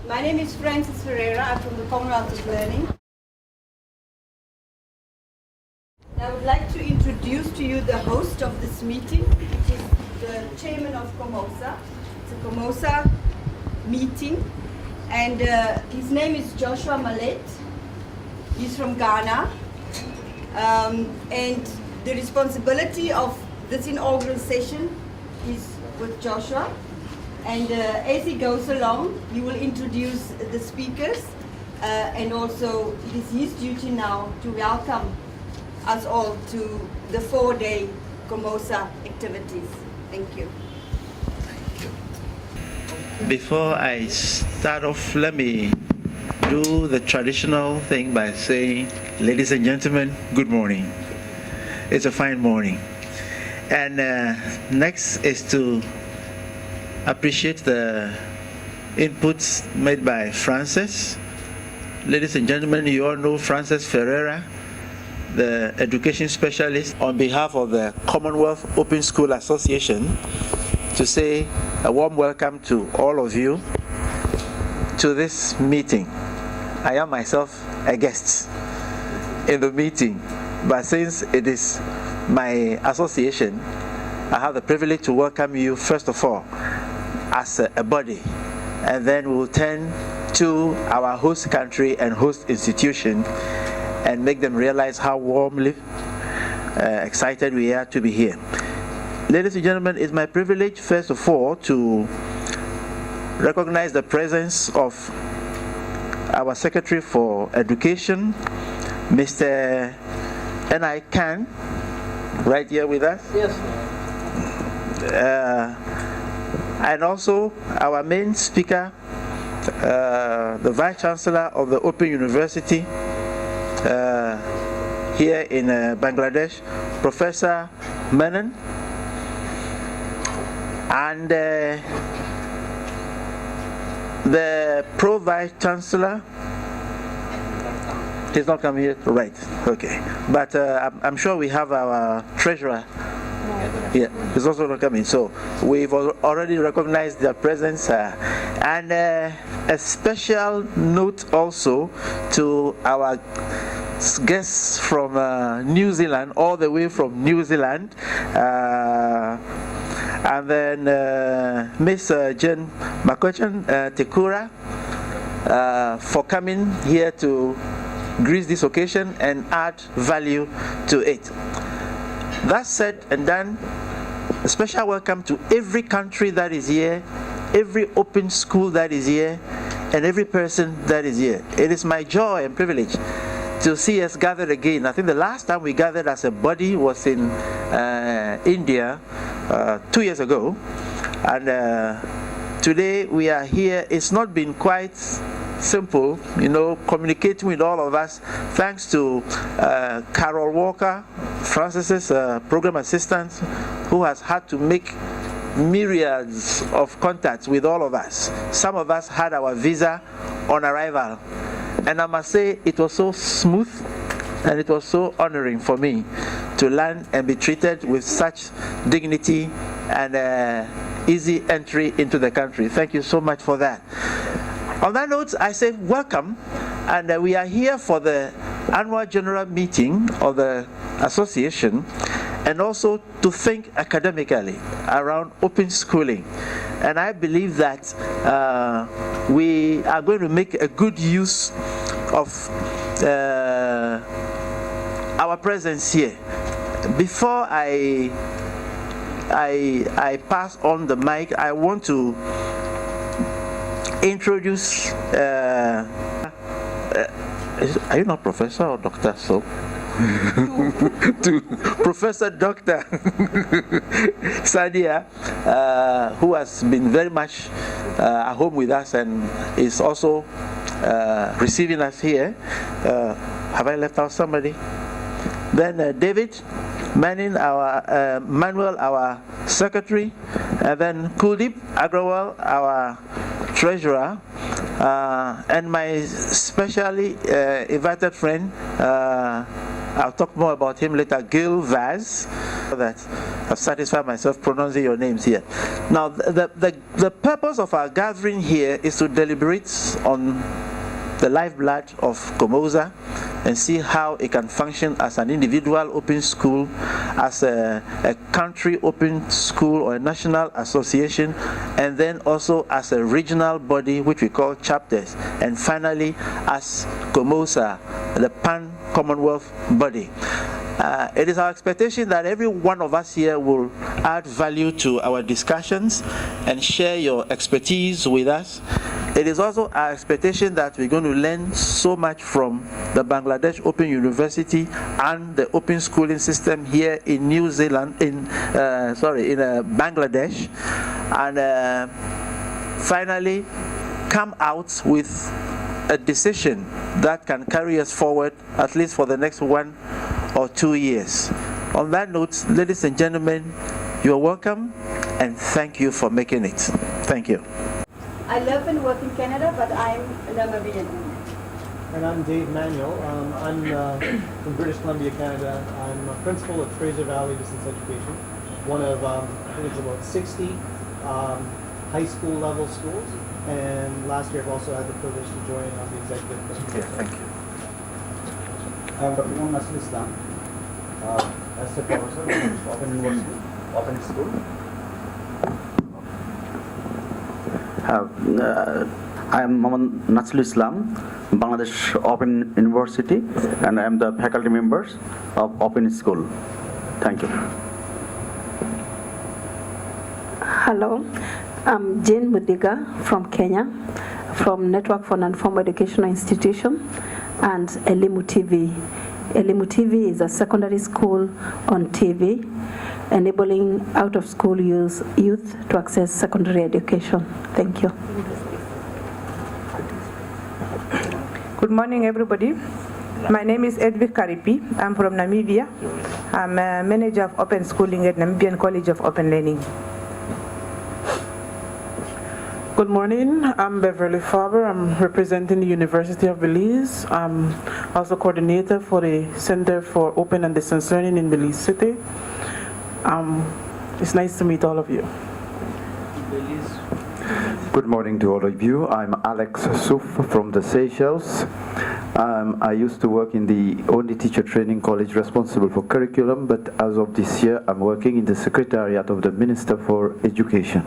My name is Francis Ferreira. I'm from the Commonwealth of Learning. I would like to introduce to you the host of this meeting, which is the chairman of COMOSA. It's a COMOSA meeting, and his name is Joshua Mallet. He's from Ghana, and the responsibility of this inaugural session is with Joshua. And as he goes along, he will introduce the speakers, and also it is his duty now to welcome us all to the 4-day COMOSA activities. Thank you. Before I start off, let me do the traditional thing by saying, ladies and gentlemen, good morning. It's a fine morning. And next is to appreciate the inputs made by Francis. Ladies and gentlemen, you all know Francis Ferreira, the education specialist, on behalf of the Commonwealth Open School Association, to say a warm welcome to all of you to this meeting. I am myself a guest in the meeting, but since it is my association, I have the privilege to welcome you first of all as a body, and then we'll turn to our host country and host institution and make them realize how warmly excited we are to be here. Ladies and gentlemen, it's my privilege first of all to recognize the presence of our Secretary for Education, Mr. N.I. Khan, right here with us. Yes. And also our main speaker, the Vice Chancellor of the Open University here in Bangladesh, Professor Menon, and the Pro Vice Chancellor. He's not coming here, right? Okay, but I'm sure we have our Treasurer. Yeah, he's also not coming. So we've already recognized their presence, and a special note also to our guests from New Zealand, all the way from New Zealand, and then Miss Jen Makochan Tekura for coming here to grace this occasion and add value to it. That said and done, a special welcome to every country that is here, every open school that is here, and every person that is here. It is my joy and privilege to see us gathered again. I think the last time we gathered as a body was in India 2 years ago, and today we are here. It's not been quite simple, communicating with all of us, thanks to Carol Walker, Francis's program assistant, who has had to make myriads of contacts with all of us. Some of us had our visa on arrival, and I must say it was so smooth and it was so honoring for me to land and be treated with such dignity and easy entry into the country. Thank you so much for that. On that note, I say welcome, and we are here for the annual general meeting of the association, and also to think academically around open schooling. And I believe that we are going to make a good use of our presence here. Before I pass on the mic, I want to introduce are you not Professor or Doctor? So to Professor Dr. Sadia, who has been very much at home with us and is also receiving us here. Have I left out somebody? Then David Manin, our Manuel, our secretary, and then Kuldeep Agrawal, our treasurer, and my specially invited friend, I'll talk more about him later, Gil Vaz, that I've satisfied myself pronouncing your names here. Now, the purpose of our gathering here is to deliberate on the lifeblood of COMOSA and see how it can function as an individual open school, as a country open school or a national association, and then also as a regional body which we call chapters, and finally as COMOSA, the pan-Commonwealth body. It is our expectation that every one of us here will add value to our discussions and share your expertise with us. It is also our expectation that we're going to learn so much from the Bangladesh Open University and the open schooling system here in New Zealand, in Bangladesh, and finally come out with a decision that can carry us forward at least for the next 1 or 2 years. On that note, ladies and gentlemen, you're welcome and thank you for making it. Thank you. I live and work in Canada, but I'm Namibian. And I'm Dave Manuel. I'm from British Columbia, Canada. I'm a principal at Fraser Valley Distance Education, one of, I think it's about 60 high school level schools. And last year I've also had the privilege to join on the executive committee. Yeah, thank you. I'm Dr. Nasir Islam, assistant professor at Open University, Open School. I am Mohammad Nasir Islam, Bangladesh Open University, and I am the faculty members of Open School. Thank you. Hello, I'm Jane Mudiga from Kenya, from Network for Non-Formal Educational Institution and Elimu TV. Elimu TV is a secondary school on TV, enabling out-of-school youth to access secondary education. Thank you. Good morning, everybody. My name is Edvik Karipi. I'm from Namibia. I'm a manager of open schooling at Namibian College of Open Learning. Good morning, I'm Beverly Faber. I'm representing the University of Belize. I'm also coordinator for the Center for Open and Distance Learning in Belize City. It's nice to meet all of you. Good morning to all of you. I'm Alex Souf from the Seychelles. I used to work in the only teacher training college responsible for curriculum, but as of this year, I'm working in the Secretariat of the Minister for Education.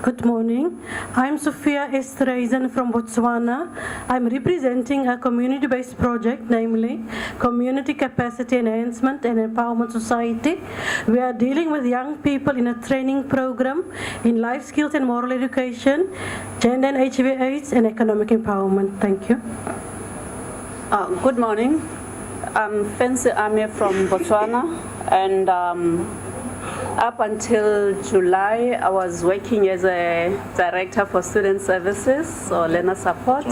Good morning. I'm Sophia Estreisen from Botswana. I'm representing a community-based project, namely Community Capacity Enhancement and Empowerment Society. We are dealing with young people in a training program in life skills and moral education, gender and HIV/AIDS, and economic empowerment. Thank you. Good morning. I'm Fancy Ame from Botswana, and up until July, I was working as a director for student services or learner support,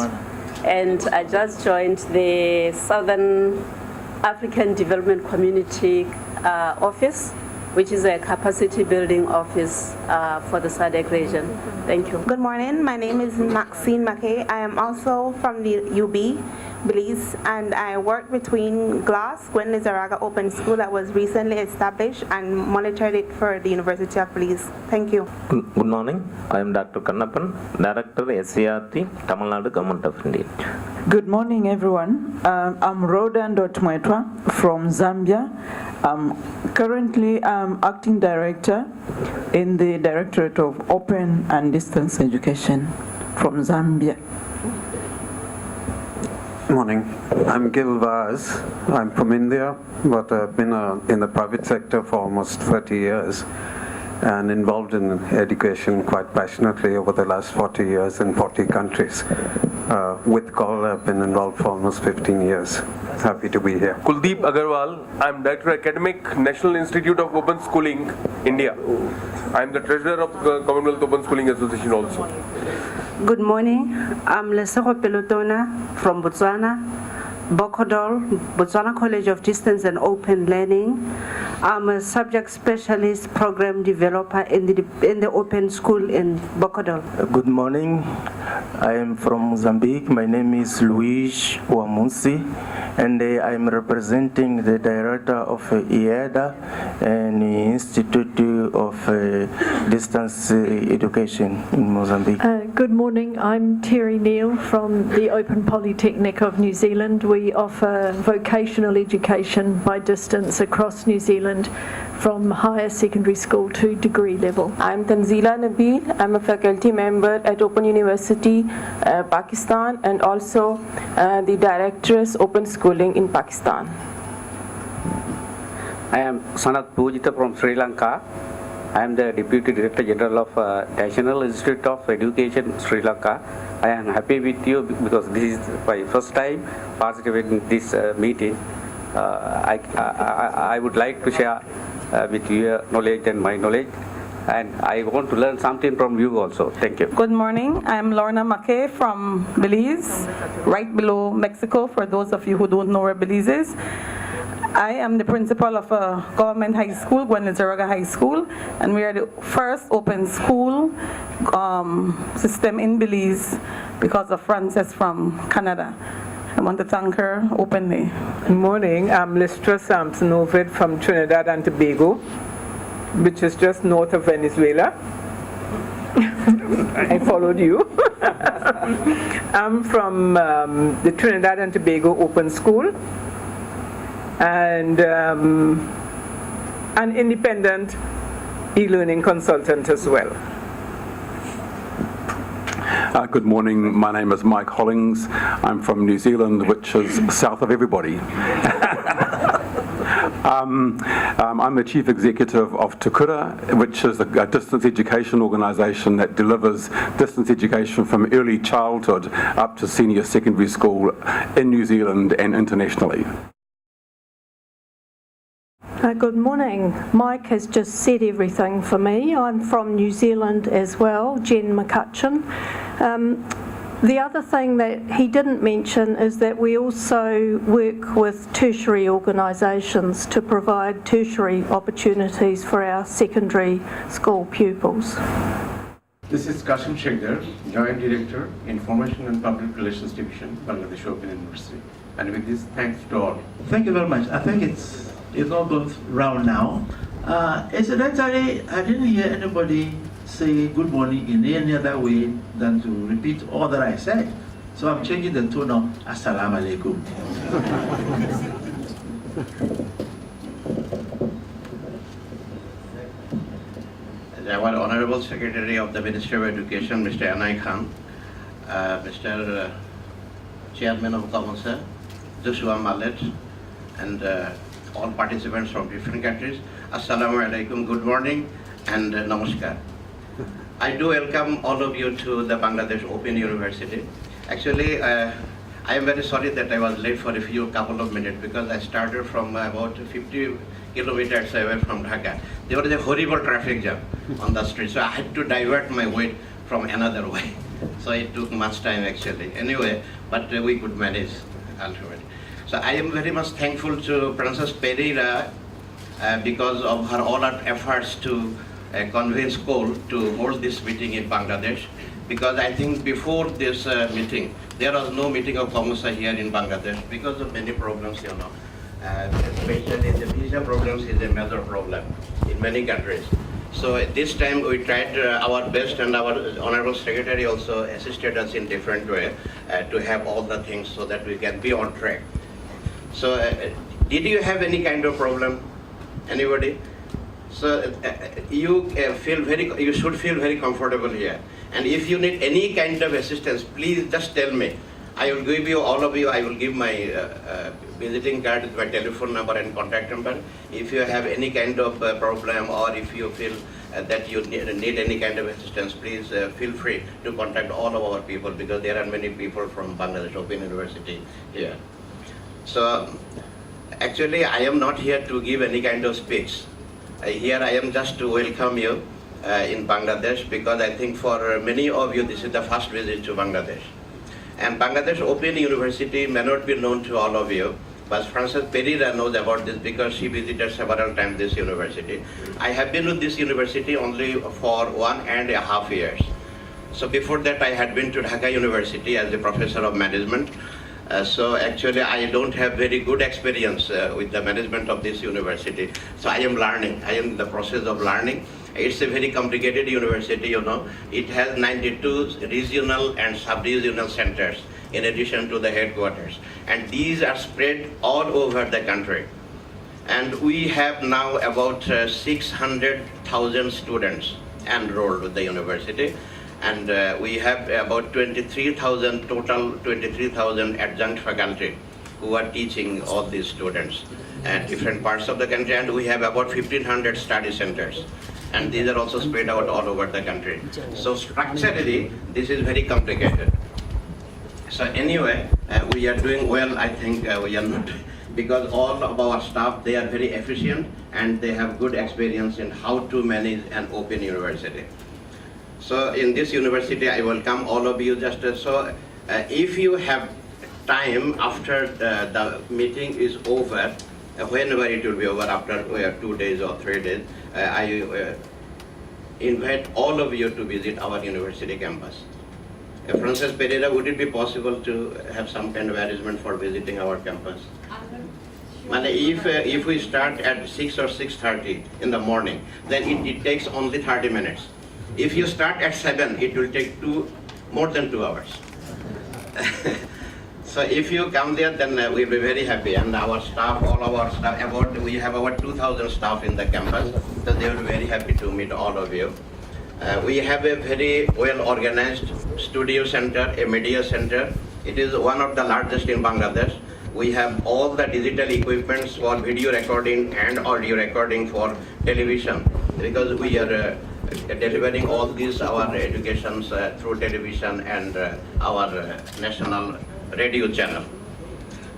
and I just joined the Southern African Development Community Office, which is a capacity building office for the SADC region. Thank you. Good morning. My name is Maxine McKay. I am also from the UB, Belize, and I work between GLAS, Gwen Lizaraga Open School, that was recently established, and monitored it for the University of Belize. Thank you. Good morning. I am Dr. Kannappan, Director SCRT, Tamil Nadu Government of India. Good morning, everyone. I'm Rodan Dotmwetwa from Zambia. Currently, I'm Acting Director in the Directorate of Open and Distance Education from Zambia. Morning. I'm Gil Vaz. I'm from India, but I've been in the private sector for almost 30 years and involved in education quite passionately over the last 40 years in 40 countries. With COL, I've been involved for almost 15 years. Happy to be here. Kuldeep Agarwal. I'm Director Academic, National Institute of Open Schooling, India. I'm the Treasurer of the Commonwealth Open Schooling Association also. Good morning. I'm Lesego Pelotona from Botswana, Bokodol, Botswana College of Distance and Open Learning. I'm a subject specialist program developer in the open school in Bokodol. Good morning. I am from Mozambique. My name is Luis Wamunsi, and I'm representing the director of IEDA and the Institute of Distance Education in Mozambique. Good morning, I'm Terry Neal from the Open Polytechnic of New Zealand. We offer vocational education by distance across New Zealand from higher secondary school to degree level. I'm Tanzila Nabil. I'm a faculty member at Open University, Pakistan, and also the directress Open Schooling in Pakistan. I am Sanat Pujita from Sri Lanka. I am the Deputy Director General of National Institute of Education, Sri Lanka. I am happy with you because this is my first time participating in this meeting. I would like to share with your knowledge and my knowledge, and I want to learn something from you also. Thank you. Good morning. I'm Lorna Mackay from Belize, right below Mexico, for those of you who don't know where Belize is. I am the principal of a government high school, Gwendolyn-Zaraga High School, and we are the first open school system in Belize because of Frances from Canada. I want to thank her openly. Good morning. I'm Listra Samson-Ovid from Trinidad and Tobago, which is just north of Venezuela. I followed you. I'm from the Trinidad and Tobago Open School, and an independent e-learning consultant as well. Good morning, my name is Mike Hollings. I'm from New Zealand, which is south of everybody. I'm the Chief Executive of Tukura, which is a distance education organisation that delivers distance education from early childhood up to senior secondary school in New Zealand and internationally. Good morning. Mike has just said everything for me. I'm from New Zealand as well, Jen McCutcheon. The other thing that he didn't mention is that we also work with tertiary organisations to provide tertiary opportunities for our secondary school pupils. This is Kasim Shekhar, Joint Director, Information and Public Relations Division, Bangladesh Open University. And with this, thanks to all. Thank you very much. I think it's all goes round now. Incidentally, I didn't hear anybody say good morning in any other way than to repeat all that I said. So I'm changing the tone of Assalamu alaikum. Our Honorable Secretary of the Ministry of Education, Mr. Anai Khan, Mr. Chairman of COMOSA, Joshua Mallet, and all participants from different countries. Assalamu alaikum, good morning, and namaskar. I do welcome all of you to the Bangladesh Open University. Actually, I am very sorry that I was late for a couple of minutes because I started from about 50 kilometers away from Dhaka. There was a horrible traffic jam on the street, so I had to divert my way from another way. So it took much time actually. Anyway, but we could manage ultimately. So I am very much thankful to Princess Pereira because of her all her efforts to convince Cole to hold this meeting in Bangladesh. Because I think before this meeting, there was no meeting of COMOSA here in Bangladesh because of many problems, you know. Especially the visa problems is a major problem in many countries. So this time we tried our best, and our Honorable Secretary also assisted us in different way to have all the things so that we can be on track. So did you have any kind of problem? Anybody? So you should feel very comfortable here. And if you need any kind of assistance, please just tell me. I will give you, all of you, I will give my visiting card with my telephone number and contact number. If you have any kind of problem, or if you feel that you need any kind of assistance, please feel free to contact all of our people, because there are many people from Bangladesh Open University here. So actually I am not here to give any kind of speech. Here I am just to welcome you in Bangladesh, because I think for many of you this is the first visit to Bangladesh. And Bangladesh Open University may not be known to all of you, but Frances Pereira knows about this because she visited several times this university. I have been with this university only for 1.5 years. So before that I had been to Dhaka University as a professor of management. So actually I don't have very good experience with the management of this university. So I am learning, I am in the process of learning. It's a very complicated university, you know. It has 92 regional and sub-regional centers in addition to the headquarters. And these are spread all over the country. And we have now about 600,000 students enrolled with the university. And we have about 23,000 total, 23,000 adjunct faculty who are teaching all these students at different parts of the country. And we have about 1,500 study centers. And these are also spread out all over the country. So structurally, this is very complicated. So anyway, we are doing well. I think we are not, because all of our staff, they are very efficient and they have good experience in how to manage an open university. So in this university, I welcome all of you. Just so if you have time after the meeting is over, whenever it will be over, after 2 days or 3 days, I invite all of you to visit our university campus. Francis Pereira, would it be possible to have some kind of arrangement for visiting our campus? If we start at 6 or 6:30 in the morning, then it takes only 30 minutes. If you start at 7, it will take more than 2 hours. So if you come there, then we'll be very happy. And our staff, all of our staff, we have about 2,000 staff in the campus, so they will be very happy to meet all of you. We have a very well-organized studio center, a media center. It is one of the largest in Bangladesh. We have all the digital equipments for video recording and audio recording for television, because we are delivering all these, our educations through television and our national radio channel.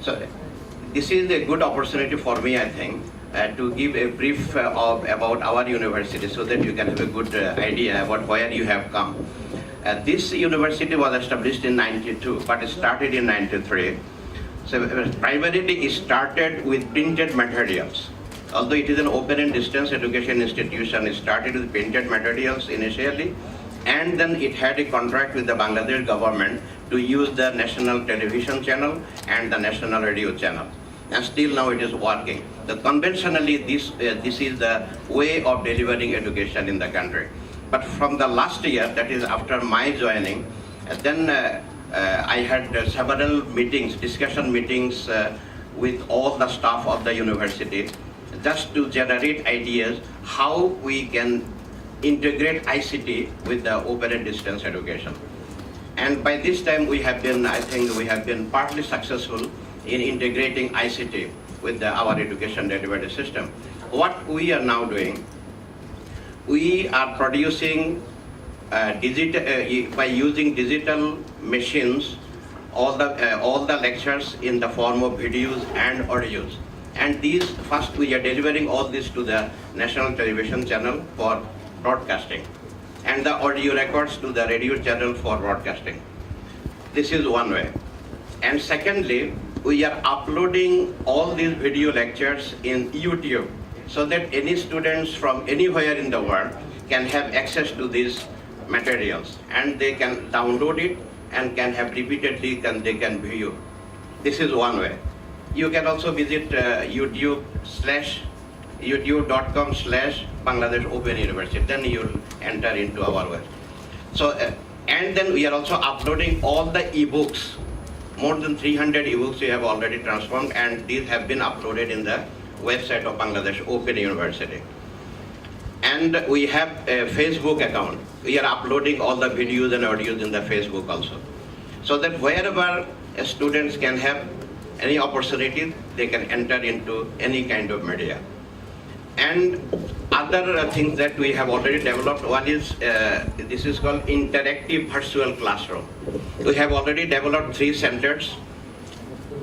So this is a good opportunity for me, I think, to give a brief about our university, so that you can have a good idea about where you have come. This university was established in '92, but it started in '93. So primarily it started with printed materials. Although it is an open and distance education institution, it started with printed materials initially, and then it had a contract with the Bangladesh government to use the national television channel and the national radio channel. And still now it is working. So conventionally, this is the way of delivering education in the country. But from the last year, that is after my joining, then I had several meetings, discussion meetings with all the staff of the university, just to generate ideas how we can integrate ICT with the open and distance education. And by this time we have been, I think we have been partly successful in integrating ICT with our education delivery system. What we are now doing, we are producing by using digital machines all the lectures in the form of videos and audios. And these, first we are delivering all this to the national television channel for broadcasting, and the audio records to the radio channel for broadcasting. This is one way. And secondly, we are uploading all these video lectures in YouTube, so that any students from anywhere in the world can have access to these materials, and they can download it and can have repeatedly, they can view. This is one way. You can also visit youtube.com/Bangladesh Open University. Then you'll enter into our web. So, and then we are also uploading all the ebooks. More than 300 ebooks we have already transformed, and these have been uploaded in the website of Bangladesh Open University. And we have a Facebook account. We are uploading all the videos and audios in the Facebook also. So that wherever students can have any opportunity, they can enter into any kind of media. And other things that we have already developed, one is, this is called interactive virtual classroom. We have already developed 3 centers,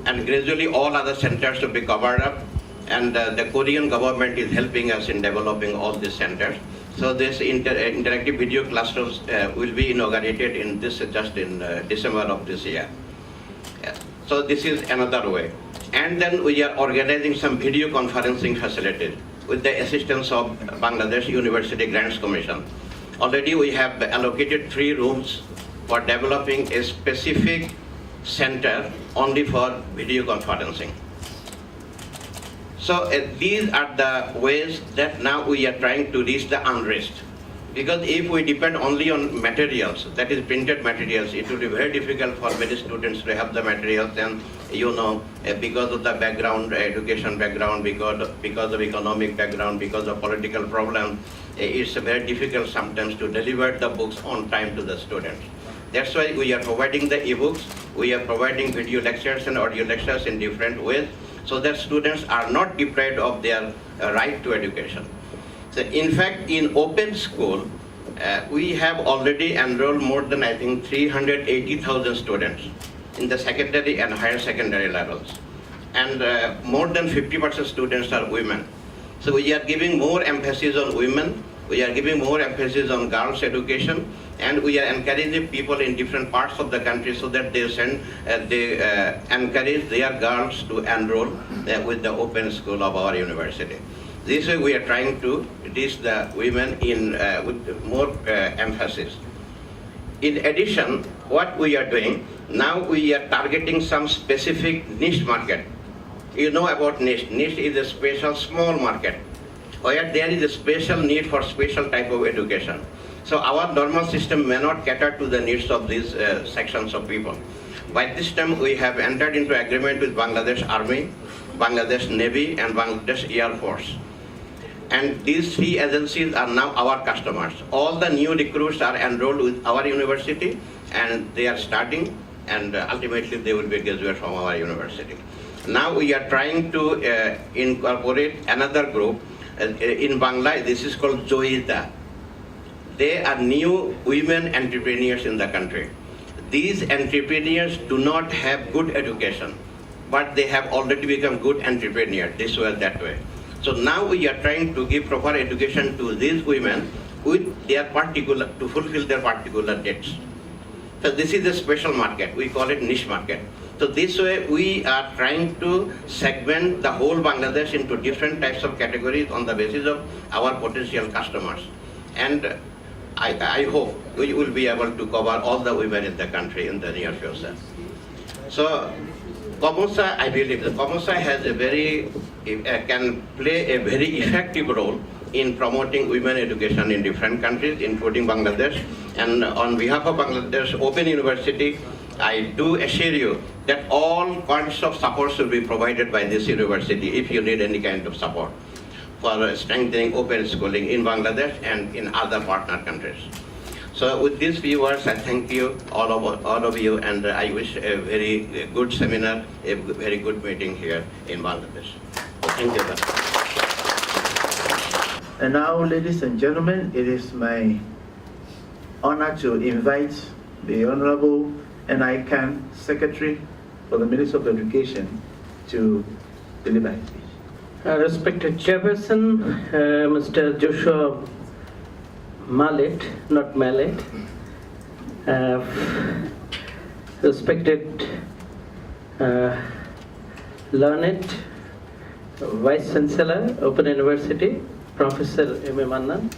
and gradually all other centers will be covered up. And the Korean government is helping us in developing all these centers. So this interactive video classrooms will be inaugurated in just in December of this year. Yeah. So this is another way. And then we are organizing some video conferencing facilities with the assistance of Bangladesh University Grants Commission. Already we have allocated 3 rooms for developing a specific center only for video conferencing. So these are the ways that now we are trying to reach the unrest. Because if we depend only on materials, that is printed materials, it will be very difficult for many students to have the materials, and because of the background, education background, because of economic background, because of political problems, it's very difficult sometimes to deliver the books on time to the students. That's why we are providing the e-books, we are providing video lectures and audio lectures in different ways, so that students are not deprived of their right to education. So in fact, in open school, we have already enrolled more than, I think, 380,000 students in the secondary and higher secondary levels. And more than 50% students are women. So we are giving more emphasis on women, we are giving more emphasis on girls' education, and we are encouraging people in different parts of the country so that they encourage their girls to enroll with the open school of our university. This way we are trying to reach the women with more emphasis. In addition, what we are doing, now we are targeting some specific niche market. You know about niche. Niche is a special small market where there is a special need for special type of education. So our normal system may not cater to the needs of these sections of people. By this time we have entered into agreement with Bangladesh Army, Bangladesh Navy and Bangladesh Air Force. And these three agencies are now our customers. All the new recruits are enrolled with our university and they are studying, and ultimately they will be graduated from our university. Now we are trying to incorporate another group in Bangla. This is called Joida. They are new women entrepreneurs in the country. These entrepreneurs do not have good education, but they have already become good entrepreneurs this way or that way. So now we are trying to give proper education to these women with their to fulfill their particular needs. So this is a special market. We call it niche market. So this way we are trying to segment the whole Bangladesh into different types of categories on the basis of our potential customers. And I hope we will be able to cover all the women in the country in the near future. So COMOSA, I believe that COMOSA has can play a very effective role in promoting women education in different countries, including Bangladesh. And on behalf of Bangladesh Open University, I do assure you that all kinds of support will be provided by this university if you need any kind of support for strengthening open schooling in Bangladesh and in other partner countries. So with these few words, I thank you, all of you, and I wish a very good seminar, a very good meeting here in Bangladesh. Thank you. And now, ladies and gentlemen, it is my honor to invite the Honorable N.I. Khan, Secretary for the Ministry of Education, to deliver his speech. Respected Chairperson, Mr. Joshua Mallet, not Mallet, respected learned Vice Chancellor, Open University, Professor M.A. Mannan,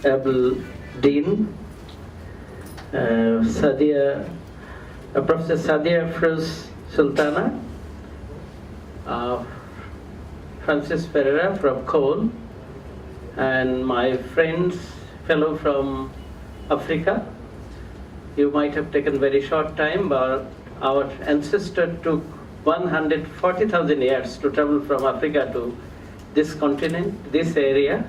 Able Dean, Professor Sadia Froz Sultana, Francis Ferreira from Cole, and my friends, fellow from Africa. You might have taken very short time, but our ancestor took 140,000 years to travel from Africa to this continent, this area,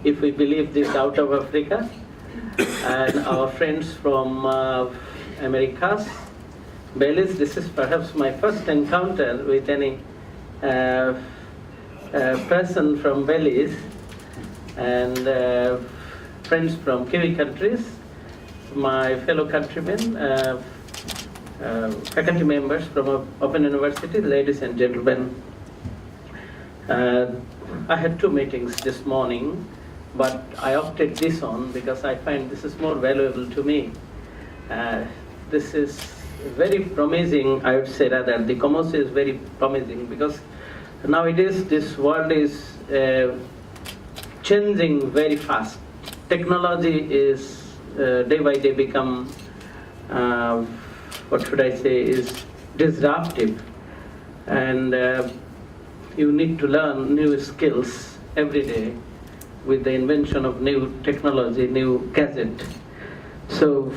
if we believe this out of Africa. And our friends from Americas, Belize, this is perhaps my first encounter with any person from Belize, and friends from Kiwi countries, my fellow countrymen, faculty members from Open University, ladies and gentlemen. I had two meetings this morning, but I opted this on because I find this is more valuable to me. This is very promising, I would say rather, the COMOSA is very promising because nowadays this world is changing very fast. Technology is day by day become what should I say, is disruptive. And you need to learn new skills every day with the invention of new technology, new gadget. So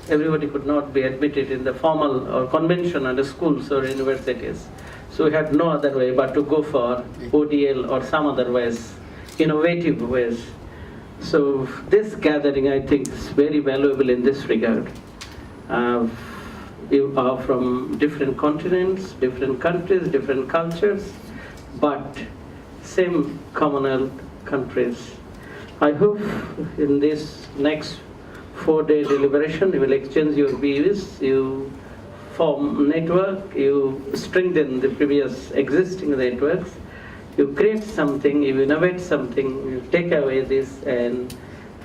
everybody could not be admitted in the formal or conventional schools or universities. So we had no other way but to go for ODL or some other ways, innovative ways. So this gathering, I think, is very valuable in this regard. You are from different continents, different countries, different cultures, but same Commonwealth countries. I hope in this next 4-day deliberation you will exchange your views, you form network, you strengthen the previous existing networks, you create something, you innovate something, you take away this and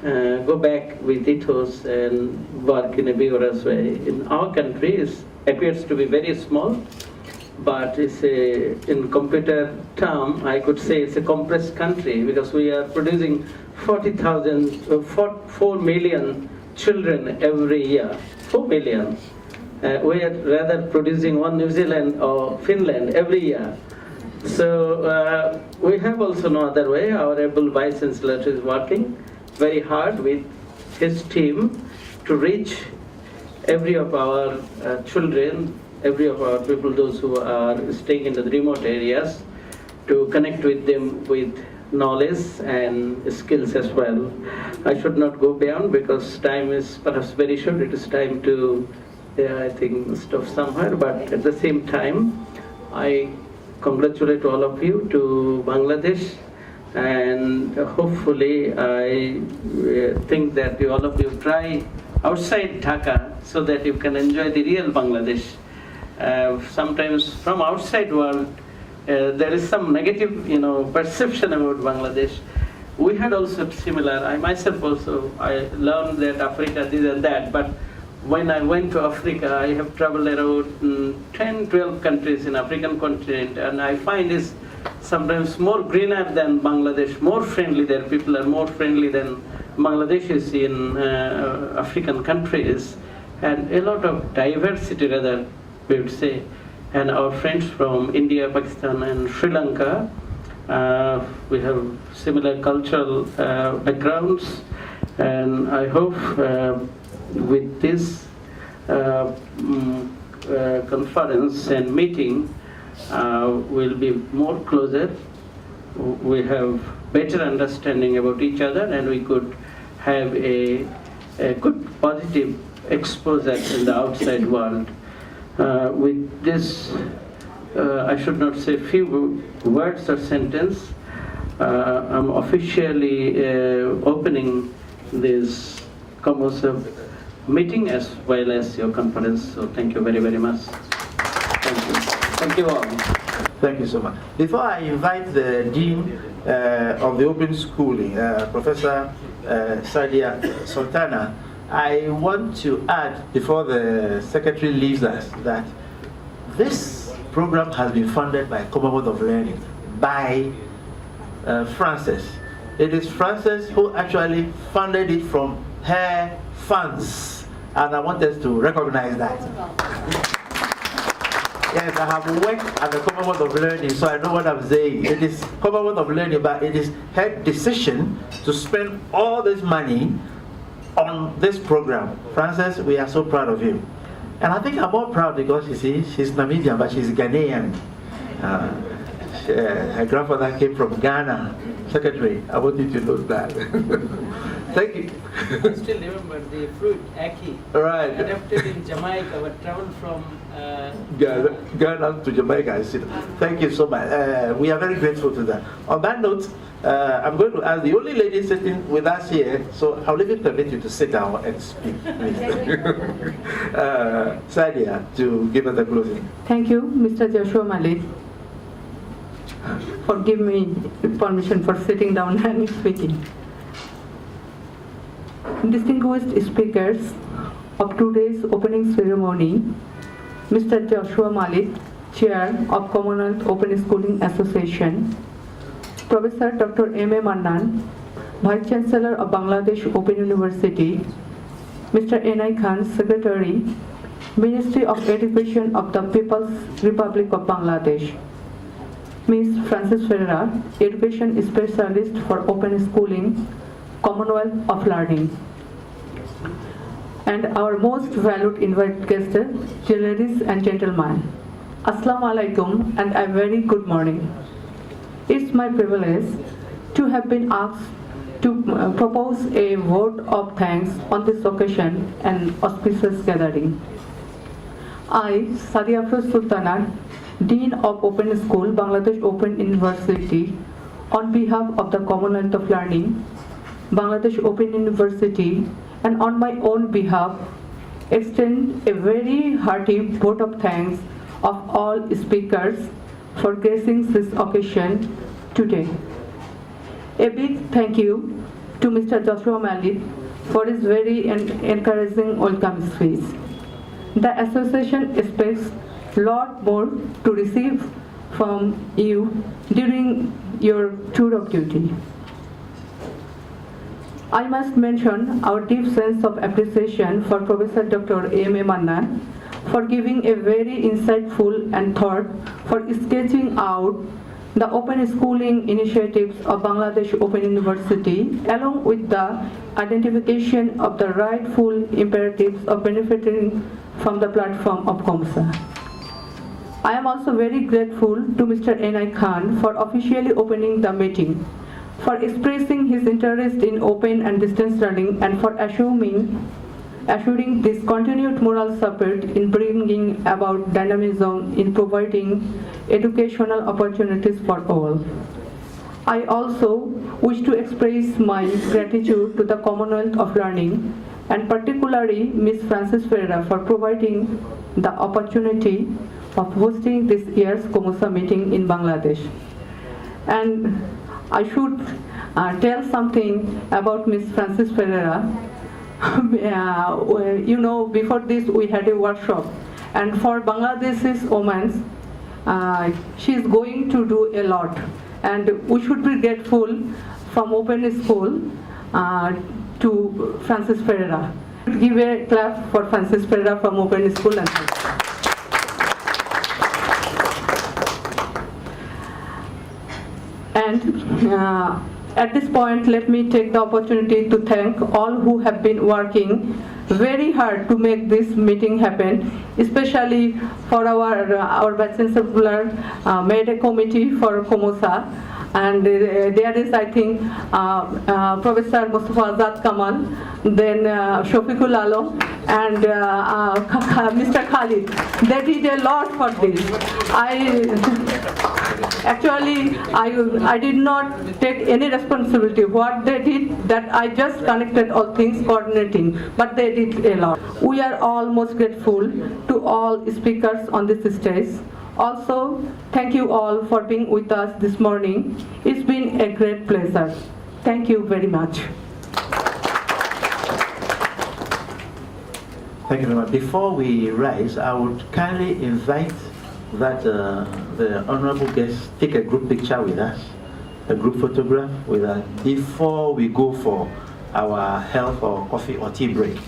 go back with ethos and work in a vigorous way. In our country, it appears to be very small, but it's in computer term, I could say it's a compressed country because we are producing 4 million children every year, 4 million. We are rather producing 1 New Zealand or Finland every year. So we have also no other way. Our able Vice Chancellor is working very hard with his team to reach every of our children, every of our people, those who are staying in the remote areas, to connect with them with knowledge and skills as well. I should not go beyond because time is perhaps very short. It is time to, I think, stop somewhere. But at the same time, I congratulate all of you to Bangladesh, and hopefully I think that all of you try outside Dhaka so that you can enjoy the real Bangladesh. Sometimes from outside world there is some negative perception about Bangladesh. We had also similar, I myself also, I learned that Africa this and that, but when I went to Africa, I have traveled around 10, 12 countries in African continent, and I find it's sometimes more greener than Bangladesh, more friendly there. People are more friendly than Bangladeshis in African countries, and a lot of diversity rather, we would say. And our friends from India, Pakistan and Sri Lanka, we have similar cultural backgrounds, and I hope with this conference and meeting we'll be more closer, we have better understanding about each other, and we could have a good positive exposure in the outside world. With this, I should not say few words or sentence. I'm officially opening this COMOSA meeting as well as your conference. So thank you very, very much. Thank you. Thank you all. Thank you so much. Before I invite the Dean of the Open Schooling, Professor Sadia Sultana, I want to add, before the Secretary leaves us, that this program has been funded by Commonwealth of Learning, by Frances. It is Frances who actually funded it from her funds, and I want us to recognize that. Yes, I have worked at the Commonwealth of Learning, so I know what I'm saying. It is Commonwealth of Learning, but it is her decision to spend all this money on this program. Frances, we are so proud of you. And I think I'm more proud because, you see, she's Namibian, but she's Ghanaian. Her grandfather came from Ghana. Secretary, I want you to know that. Thank you. I still remember the fruit, Aki. Right. Adapted in Jamaica, but traveled from Ghana to Jamaica. I see. Thank you so much. We are very grateful to that. On that note, I'm going to ask the only lady sitting with us here, so I'll even permit you to sit down and speak, please. Sadia, to give us the closing. Thank you, Mr. Joshua Malik, for giving me permission for sitting down and speaking. Distinguished speakers of today's opening ceremony, Mr. Joshua Malik, Chair of Commonwealth Open Schooling Association, Professor Dr. M.A. Mannan, Vice Chancellor of Bangladesh Open University, Mr. N.I. Khan, Secretary, Ministry of Education of the People's Republic of Bangladesh. Ms. Frances Ferreira, Education Specialist for Open Schooling, Commonwealth of Learning. And our most valued invited guests, ladies and gentlemen, Assalamu alaikum and a very good morning. It's my privilege to have been asked to propose a vote of thanks on this occasion and auspicious gathering. I, Sadia Sultanat, Dean of Open School, Bangladesh Open University, on behalf of the Commonwealth of Learning, Bangladesh Open University, and on my own behalf, extend a very hearty vote of thanks of all speakers for gracing this occasion today. A big thank you to Mr. Joshua Malik for his very encouraging welcome speech. The association expects a lot more to receive from you during your tour of duty. I must mention our deep sense of appreciation for Professor Dr. A.M.A. Mannan for giving a very insightful and thought for sketching out the open schooling initiatives of Bangladesh Open University, along with the identification of the rightful imperatives of benefiting from the platform of COMOSA. I am also very grateful to Mr. Enai Khan for officially opening the meeting, for expressing his interest in open and distance learning, and for assuring this continued moral support in bringing about dynamism in providing educational opportunities for all. I also wish to express my gratitude to the Commonwealth of Learning, and particularly Ms. Frances Ferreira for providing the opportunity of hosting this year's COMOSA meeting in Bangladesh. And I should tell something about Ms. Frances Ferreira. Before this we had a workshop, and for Bangladesh's women, she is going to do a lot, and we should be grateful from Open School to Frances Ferreira. Give a clap for Frances Ferreira from Open School. And at this point, let me take the opportunity to thank all who have been working very hard to make this meeting happen, especially for our Vice Chancellor made a committee for COMOSA, and there is, I think, Professor Mustafa Azad Kamal, then Shofikul Alam, and Mr. Khalid. They did a lot for this. Actually, I did not take any responsibility. What they did, that I just connected all things, coordinating, but they did a lot. We are all most grateful to all speakers on this stage. Also, thank you all for being with us this morning. It's been a great pleasure. Thank you very much. Thank you very much. Before we rise, I would kindly invite that the honorable guests take a group picture with us, a group photograph with us, before we go for our health or coffee or tea break.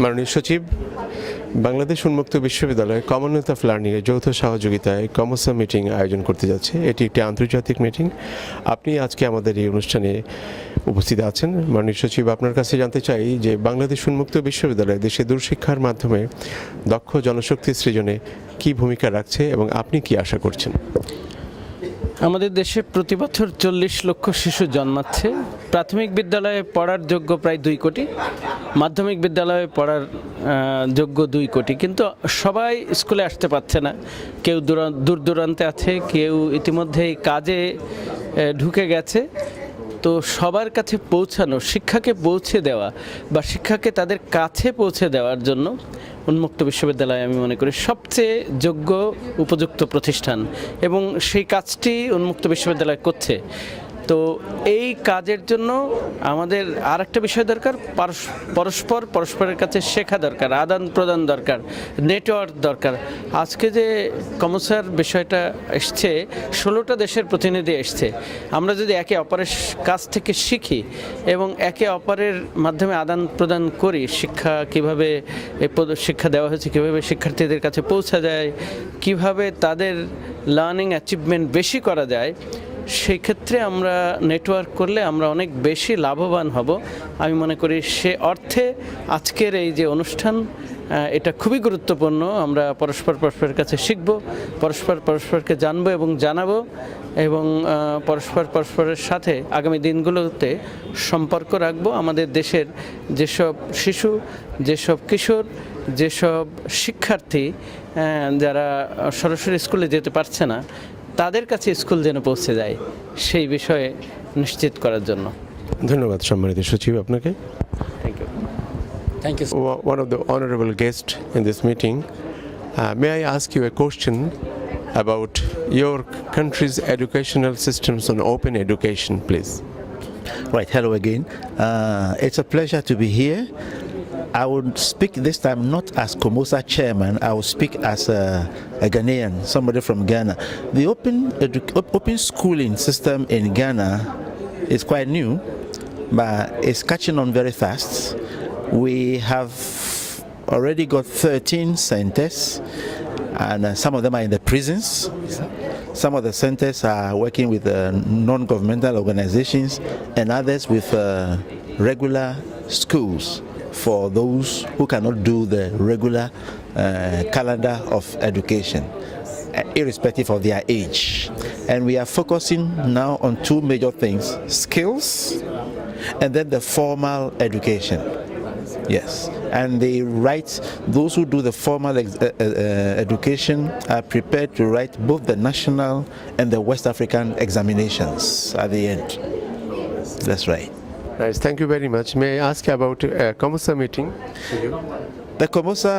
মাননীয় সচিব, বাংলাদেশ উন্মুক্ত বিশ্ববিদ্যালয় Commonwealth of learning এর যৌথ সহযোগিতায় কমোসা meeting আয়োজন করতে যাচ্ছে। এটি একটি আন্তর্জাতিক মিটিং। আপনি আজকে আমাদের এই অনুষ্ঠানে উপস্থিত আছেন। মাননীয় সচিব, আপনার কাছে জানতে চাই যে বাংলাদেশ উন্মুক্ত বিশ্ববিদ্যালয় দেশে দূরশিক্ষার মাধ্যমে দক্ষ জনশক্তি সৃজনে কী ভূমিকা রাখছে এবং আপনি কি আশা করছেন? আমাদের দেশে প্রতি বছর 40 লক্ষ শিশু জন্মাচ্ছে। প্রাথমিক বিদ্যালয়ে পড়ার যোগ্য প্রায় 2 কোটি, মাধ্যমিক বিদ্যালয়ে পড়ার যোগ্য 2 কোটি, কিন্তু সবাই স্কুলে আসতে পারছে না। কেউ দূর দূরান্তে আছে, কেউ ইতিমধ্যেই কাজে ঢুকে গেছে। তো সবার কাছে পৌঁছানো, শিক্ষাকে পৌঁছে দেওয়া বা শিক্ষাকে তাদের কাছে পৌঁছে দেওয়ার জন্য উন্মুক্ত বিশ্ববিদ্যালয় আমি মনে করি সবচেয়ে যোগ্য উপযুক্ত প্রতিষ্ঠান, এবং সেই কাজটি উন্মুক্ত বিশ্ববিদ্যালয় করছে। তো এই কাজের জন্য আমাদের আর একটা বিষয় দরকার, পরস্পরের কাছে শেখা দরকার, আদান প্রদান দরকার, নেটওয়ার্ক দরকার। আজকে যে কমোসার বিষয়টা এসছে, 16টা দেশের প্রতিনিধি এসছে। আমরা যদি একে অপরের কাছ থেকে শিখি এবং একে অপরের মাধ্যমে আদান প্রদান করি, শিক্ষা কিভাবে শিক্ষা দেওয়া হয়েছে, কীভাবে শিক্ষার্থীদের কাছে পৌঁছা যায়, কিভাবে তাদের লার্নিং অ্যাচিভমেন্ট বেশি করা যায়, সেই ক্ষেত্রে আমরা নেটওয়ার্ক করলে আমরা অনেক বেশি লাভবান হব। আমি মনে করি সে অর্থে আজকের এই যে অনুষ্ঠান, এটা খুবই গুরুত্বপূর্ণ। আমরা পরস্পরের কাছে শিখব, পরস্পরকে জানবো এবং জানাবো, এবং পরস্পরের সাথে আগামী দিনগুলোতে সম্পর্ক রাখবো। আমাদের দেশের যেসব শিশু, যেসব কিশোর, যেসব শিক্ষার্থী যারা সরাসরি স্কুলে যেতে পারছে না, তাদের কাছে স্কুল যেন পৌঁছে যায়, সেই বিষয়ে নিশ্চিত করার জন্য। ধন্যবাদ সম্মানিত সচিব আপনাকে। Thank you. One of the honorable guests in this meeting, may I ask you a question about your country's educational systems on open education, please? Right, hello again. It's a pleasure to be here. I would speak this time not as COMOSA chairman, I will speak as a Ghanaian, somebody from Ghana. The open schooling system in Ghana is quite new, but it's catching on very fast. We have already got 13 centers, and some of them are in the prisons. Some of the centers are working with non-governmental organizations, and others with regular schools for those who cannot do the regular calendar of education, irrespective of their age. And we are focusing now on two major things: skills and then the formal education. Yes, and those who do the formal education are prepared to write both the national and the West African examinations at the end. That's right. Nice, thank you very much. May I ask you about COMOSA meeting? The COMOSA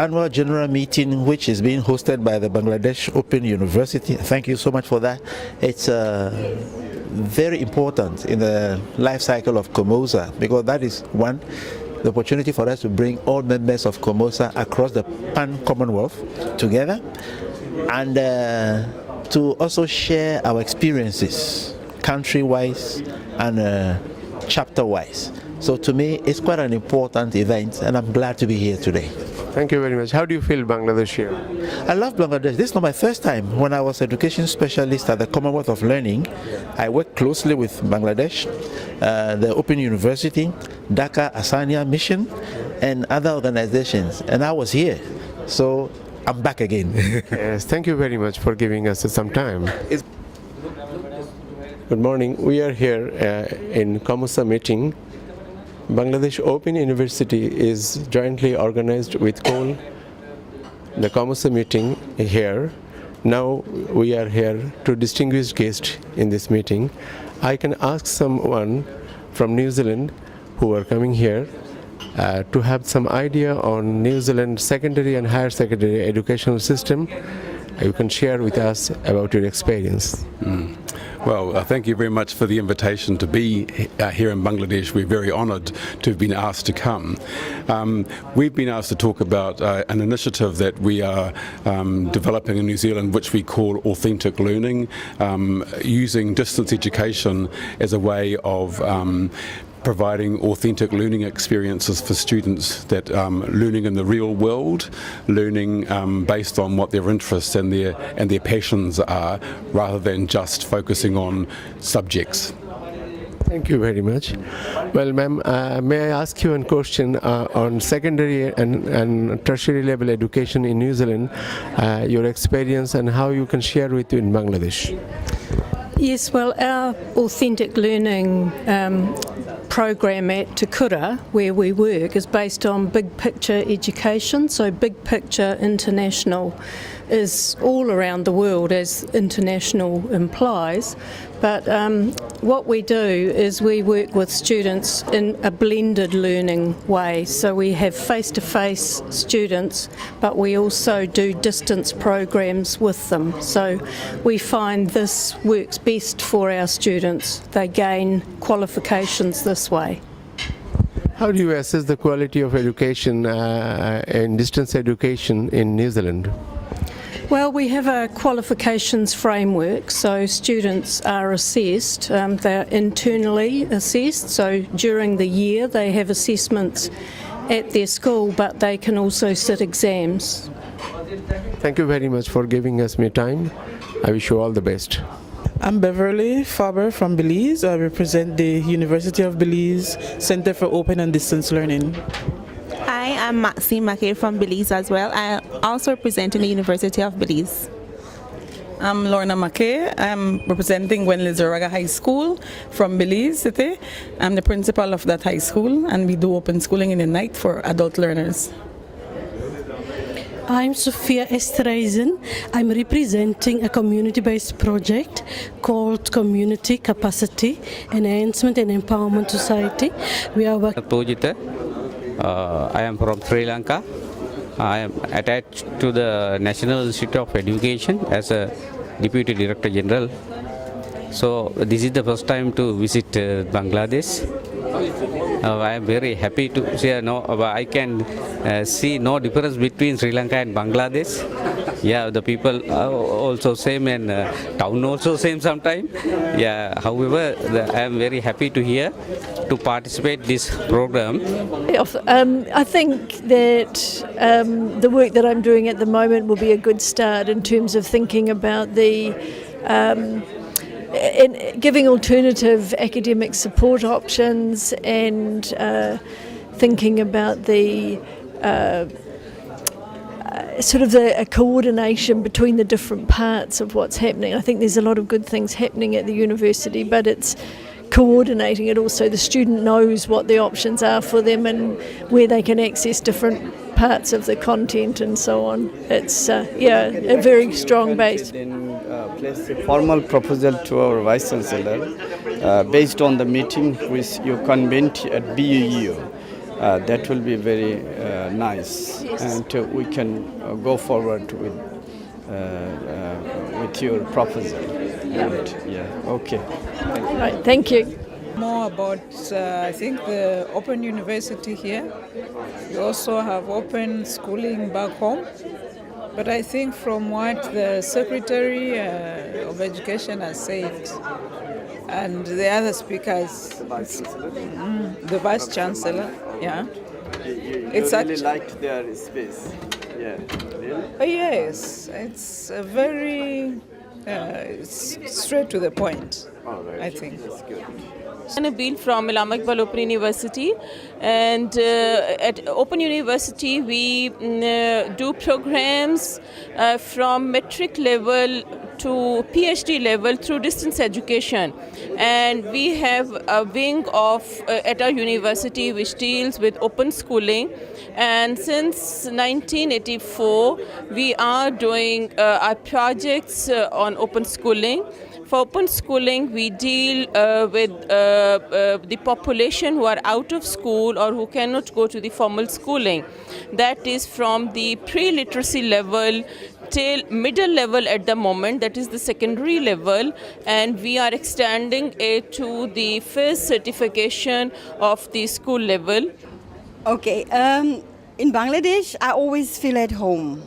annual general meeting, which is being hosted by the Bangladesh Open University, thank you so much for that. It's very important in the life cycle of COMOSA, because that is one, the opportunity for us to bring all members of COMOSA across the Commonwealth together, and to also share our experiences country-wise and chapter-wise. So to me, it's quite an important event, and I'm glad to be here today. Thank you very much. How do you feel Bangladesh here? I love Bangladesh. This is not my first time. When I was education specialist at the Commonwealth of Learning, I worked closely with Bangladesh, the Open University, Dhaka Ahmed-Senior Mission, and other organizations, and I was here. So I'm back again. Yes, thank you very much for giving us some time. Good morning. We are here in COMOSA meeting. Bangladesh Open University is jointly organized with COL, the COMOSA meeting here. Now we are here to distinguished guests in this meeting. I can ask someone from New Zealand who are coming here to have some idea on New Zealand secondary and higher secondary educational system. You can share with us about your experience. Well, thank you very much for the invitation to be here in Bangladesh. We're very honoured to have been asked to come. We've been asked to talk about an initiative that we are developing in New Zealand, which we call authentic learning, using distance education as a way of providing authentic learning experiences for students that learning in the real world, learning based on what their interests and their passions are, rather than just focusing on subjects. Thank you very much. Well, ma'am, may I ask you a question on secondary and tertiary level education in New Zealand, your experience and how you can share with you in Bangladesh? Yes, well, our authentic learning program at Te Kura, where we work, is based on big picture education, so big picture international is all around the world, as international implies. But what we do is we work with students in a blended learning way. So we have face-to-face students, but we also do distance programs with them. So we find this works best for our students. They gain qualifications this way. How do you assess the quality of education and distance education in New Zealand? Well, we have a qualifications framework, so students are assessed. They're internally assessed, so during the year they have assessments at their school, but they can also sit exams. Thank you very much for giving us me time. I wish you all the best. I'm Beverly Faber from Belize. I represent the University of Belize Center for Open and Distance Learning. Hi, I'm Ahmed-Senior from Belize as well. I also representing the University of Belize. I'm Lorna McKay. I'm representing Gwenlizaraga High School from Belize City. I'm the principal of that high school, and we do open schooling in the night for adult learners. I'm Sophia Estreisen. I'm representing a community-based project called Community Capacity Enhancement and Empowerment Society. We are working. I am from Sri Lanka. I am attached to the National Institute of Education as a Deputy Director General. So this is the first time to visit Bangladesh. I am very happy to see. I can see no difference between Sri Lanka and Bangladesh. Yeah, the people are also same and town also same sometime. Yeah, however, I am very happy to hear to participate this program. I think that the work that I'm doing at the moment will be a good start in terms of thinking about the in giving alternative academic support options and thinking about the sort of a coordination between the different parts of what's happening. I think there's a lot of good things happening at the university, but it's coordinating it also. The student knows what the options are for them and where they can access different parts of the content and so on. It's a very strong base. Place a formal proposal to our Vice Chancellor based on the meeting which you convened at BUU. That will be very nice, and we can go forward with your proposal. And, okay. Thank you. Right, thank you. More about, I think, the Open University here. We also have open schooling back home. But I think from what the Secretary of Education has said, and the other speakers, the Vice Chancellor, It's really liked their space. Yeah, really? Yes, it's a very it's straight to the point. All right. I think. That's good. Nabil from Islamic Open University, and at Open University we do programs from metric level to PhD level through distance education, and we have a wing of at our university which deals with open schooling, and since 1984 we are doing our projects on open schooling. For open schooling, we deal with the population who are out of school or who cannot go to the formal schooling. That is from the pre-literacy level till middle level at the moment, that is the secondary level, and we are extending it to the first certification of the school level. Okay, in Bangladesh, I always feel at home.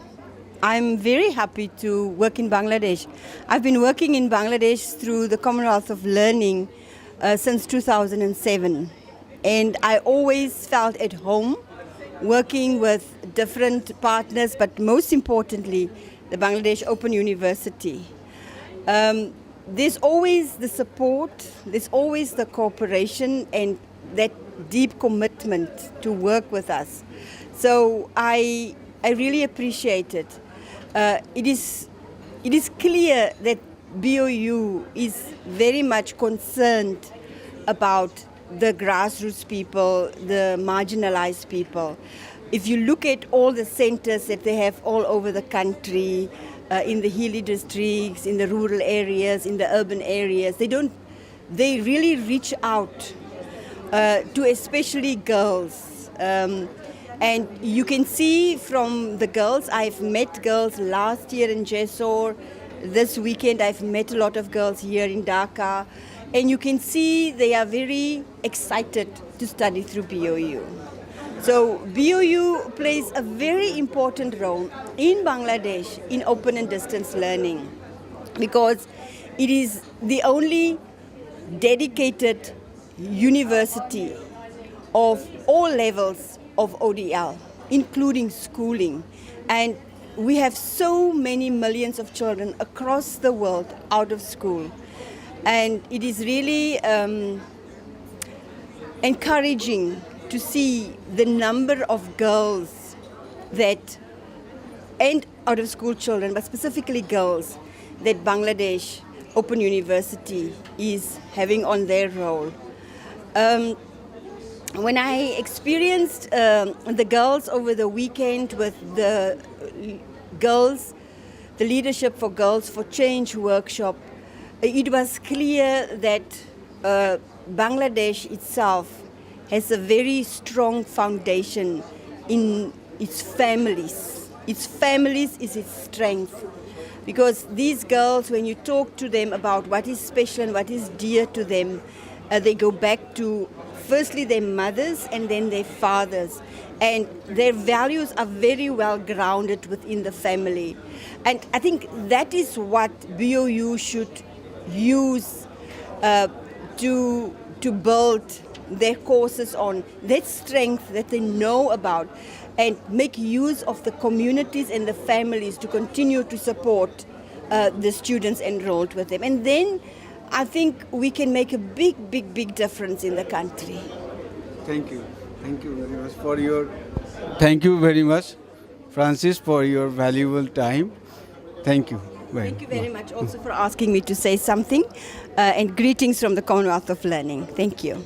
I'm very happy to work in Bangladesh. I've been working in Bangladesh through the Commonwealth of Learning since 2007. And I always felt at home working with different partners, but most importantly, the Bangladesh Open University. There's always the support, there's always the cooperation and that deep commitment to work with us. So I really appreciate it. It is clear that BOU is very much concerned about the grassroots people, the marginalized people. if you look at all the centers that they have all over the country, in the hilly districts, in the rural areas, in the urban areas, they really reach out to especially girls. And you can see from the girls, I've met girls last year in Jessore. This weekend I've met a lot of girls here in Dhaka. And you can see they are very excited to study through BOU. So BOU plays a very important role in Bangladesh in open and distance learning, because it is the only dedicated university of all levels of ODL, including schooling. And we have so many millions of children across the world out of school. And it is really encouraging to see the number of girls and out of school children, but specifically girls, that Bangladesh Open University is having on their roll. When I experienced the girls over the weekend with the girls, the Leadership for Girls for Change workshop, it was clear that Bangladesh itself has a very strong foundation in its families. Its families is its strength. Because these girls, when you talk to them about what is special and what is dear to them, they go back to firstly their mothers and then their fathers. And their values are very well grounded within the family. And I think that is what BOU should use to build their courses on, that strength that they know about, and make use of the communities and the families to continue to support the students enrolled with them. And then I think we can make a big difference in the country. Thank you. Thank you very much for your... Thank you very much, Francis, for your valuable time. Thank you. Thank you very much also for asking me to say something, and greetings from the Commonwealth of Learning. Thank you.